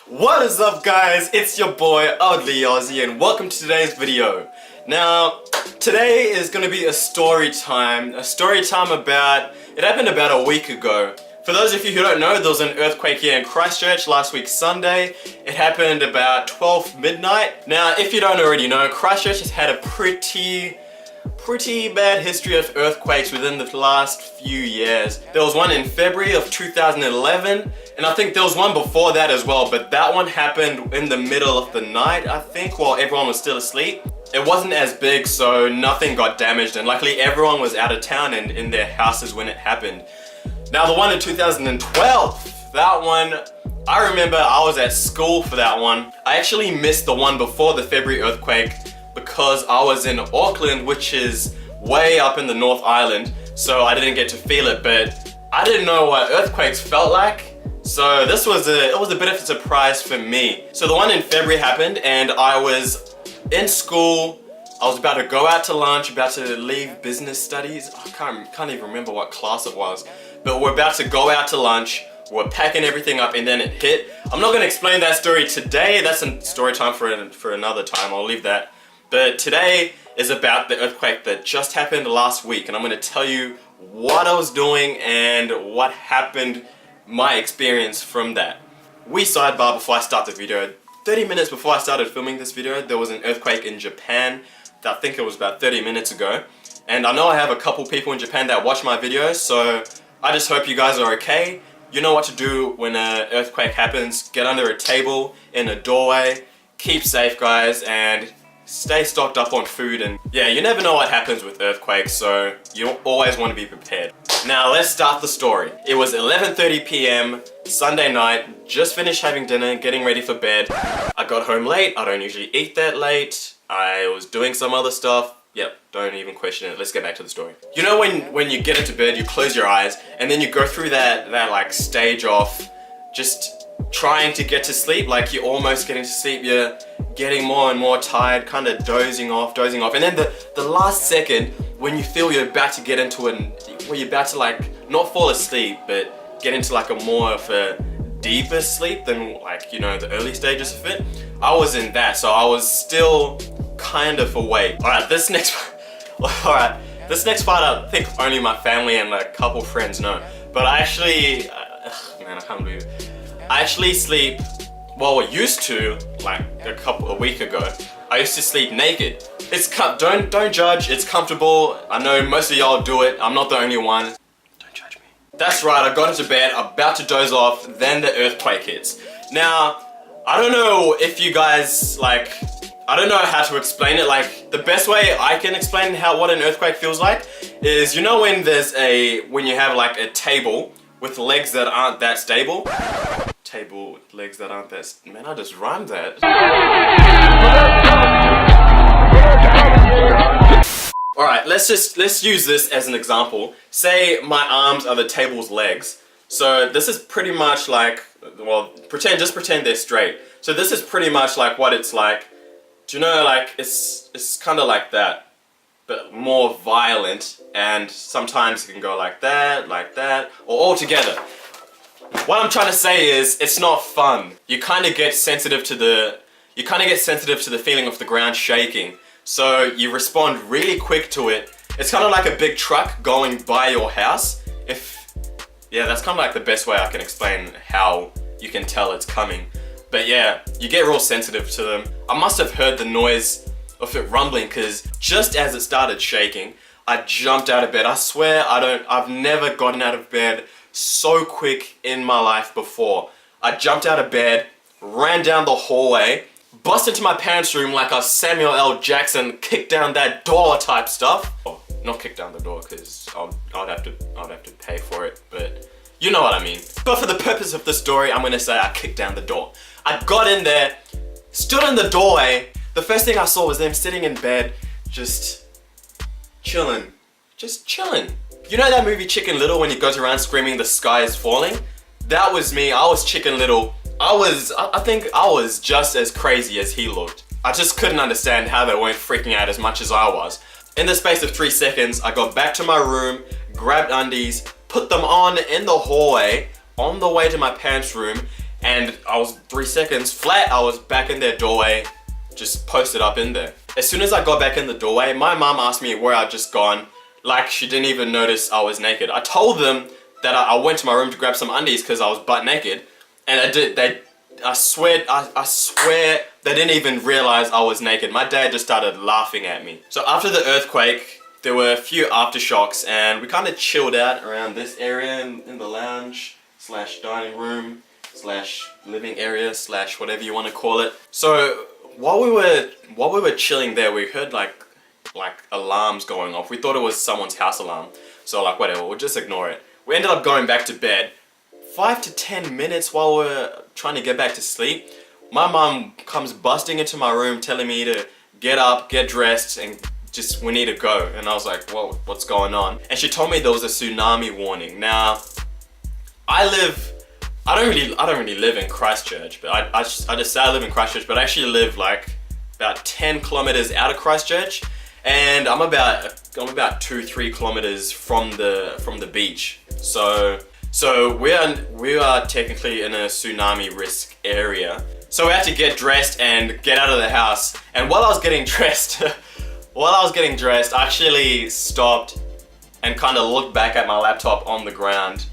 What is up, guys? It's your boy Ozzie and welcome to today's video. Now, today is going to be a story time. It happened about a week ago. For those of you who don't know, there was an earthquake here in Christchurch last week Sunday. It happened about 12 midnight. Now, if you don't already know, Christchurch has had a pretty bad history of earthquakes within the last few years. There was one in February of 2011, and I think there was one before that as well, but that one happened in the middle of the night, I think, while everyone was still asleep. It wasn't as big, so nothing got damaged, and luckily everyone was out of town and in their houses when it happened. Now, the one in 2012, that one, I remember I was at school for that one. I actually missed the one before the February earthquake because I was in Auckland, which is way up in the North Island, so I didn't get to feel it, but I didn't know what earthquakes felt like, so it was a bit of a surprise for me. So the one in February happened, and I was in school. I was about to go out to lunch, about to leave business studies. I can't even remember what class it was, but we're about to go out to lunch. We're packing everything up, and then it hit. I'm not gonna explain that story today. That's a story time for another time. I'll leave that. But today is about the earthquake that just happened last week, and I'm going to tell you what I was doing and what happened, my experience from that. Sidebar before I start the video. 30 minutes before I started filming this video, there was an earthquake in Japan. I think it was about 30 minutes ago. And I know I have a couple people in Japan that watch my videos, so I just hope you guys are okay. You know what to do when an earthquake happens. Get under a table, in a doorway, keep safe, guys, and stay stocked up on food. And yeah, you never know what happens with earthquakes, so you always want to be prepared. Now let's start the story. It was 11:30 p.m. Sunday night, just finished having dinner, getting ready for bed. I got home late. I don't usually eat that late. I was doing some other stuff. Yep, don't even question it. Let's get back to the story. You know when you get into bed, you close your eyes, and then you go through that like stage of just trying to get to sleep, like you're almost getting to sleep, you're getting more and more tired, kind of dozing off, and then the last second when you feel you're about to get into where you're about to like not fall asleep, but get into like a more of a deeper sleep than like, you know, the early stages of it. I was in that, so I was still kind of awake. Alright, this next part I think only my family and a couple friends know, but I actually, man, I can't believe it. I actually sleep, well, I used to, like a week ago, I used to sleep naked. Don't judge, it's comfortable. I know most of y'all do it, I'm not the only one. Don't judge me. That's right, I got into bed, about to doze off, then the earthquake hits. Now, I don't know if you guys, I don't know how to explain it. Like, the best way I can explain what an earthquake feels like is, you know when when you have like a table with legs that aren't that stable? Table legs that aren't that. Man, I just rhymed that. Alright, let's use this as an example. Say my arms are the table's legs. So this is pretty much like, well, just pretend they're straight. So this is pretty much like what it's like. Do you know, like, it's kind of like that, but more violent, and sometimes it can go like that, or all together. What I'm trying to say is, it's not fun. You kind of get sensitive to the feeling of the ground shaking. So you respond really quick to it. It's kind of like a big truck going by your house. Yeah, that's kind of like the best way I can explain how you can tell it's coming. But yeah, you get real sensitive to them. I must have heard the noise of it rumbling, because just as it started shaking, I jumped out of bed. I swear I've never gotten out of bed so quick in my life before. I jumped out of bed, ran down the hallway, bust into my parents' room like a Samuel L. Jackson, kick down that door type stuff. Oh, not kick down the door, because I'd have to pay for it, but you know what I mean. But for the purpose of the story, I'm gonna say I kicked down the door. I got in there, stood in the doorway. The first thing I saw was them sitting in bed, just chilling. You know that movie Chicken Little when he goes around screaming the sky is falling? That was me. I was Chicken Little. I think I was just as crazy as he looked. I just couldn't understand how they weren't freaking out as much as I was. In the space of 3 seconds, I got back to my room, grabbed undies, put them on in the hallway, on the way to my parents' room, and I was 3 seconds flat, I was back in their doorway, just posted up in there. As soon as I got back in the doorway, my mom asked me where I'd just gone, like she didn't even notice I was naked. I told them that I went to my room to grab some undies because I was butt naked, and I swear they didn't even realize I was naked. My dad just started laughing at me. So after the earthquake, there were a few aftershocks, and we kind of chilled out around this area in the lounge slash dining room slash living area slash whatever you want to call it. So while we were chilling there, we heard like alarms going off. We thought it was someone's house alarm. So like whatever, we'll just ignore it. We ended up going back to bed. 5 to 10 minutes while we're trying to get back to sleep, my mom comes busting into my room telling me to get up, get dressed, and just we need to go. And I was like, whoa, what's going on? And she told me there was a tsunami warning. Now, I don't really live in Christchurch, but I just say I live in Christchurch, but I actually live like about 10 kilometers out of Christchurch, and I'm about 2-3 kilometers from the beach. So we are technically in a tsunami risk area. So we had to get dressed and get out of the house. And while I was getting dressed, I actually stopped and kind of looked back at my laptop on the ground.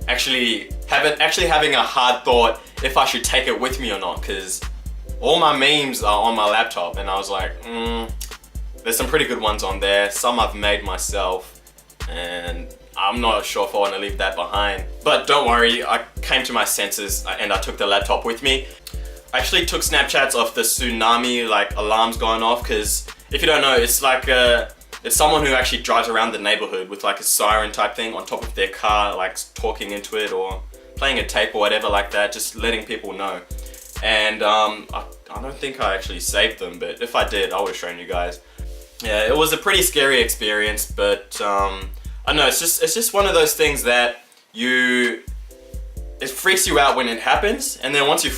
Actually having a hard thought if I should take it with me or not, because all my memes are on my laptop, and I was like, there's some pretty good ones on there. Some I've made myself, and I'm not sure if I want to leave that behind. But don't worry, I came to my senses and I took the laptop with me. I actually took Snapchats of the tsunami like alarms going off, because if you don't know, it's like it's someone who actually drives around the neighborhood with like a siren type thing on top of their car, like talking into it or playing a tape or whatever like that, just letting people know. And I don't think I actually saved them, but if I did, I would have shown you guys. Yeah, it was a pretty scary experience, but I don't know, it's just one of those things that it freaks you out when it happens, and then once you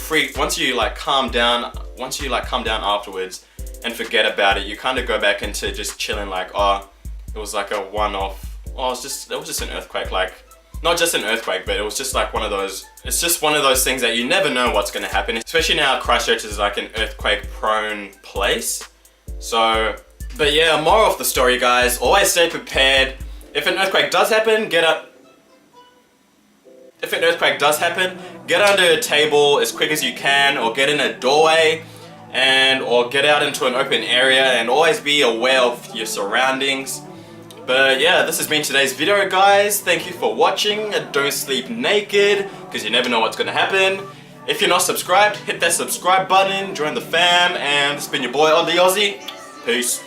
calm down afterwards and forget about it, you kind of go back into just chilling, like, oh, it was like a one-off, oh, it was just an earthquake, like, not just an earthquake, but it was just like it's just one of those things that you never know what's gonna happen, especially now Christchurch is like an earthquake prone place. So, but yeah, moral of the story, guys, always stay prepared. If an earthquake does happen, get under a table as quick as you can, or get in a doorway, or get out into an open area, and always be aware of your surroundings. But yeah, this has been today's video, guys. Thank you for watching. Don't sleep naked, because you never know what's gonna happen. If you're not subscribed, hit that subscribe button, join the fam, and this has been your boy Ozzie. Peace.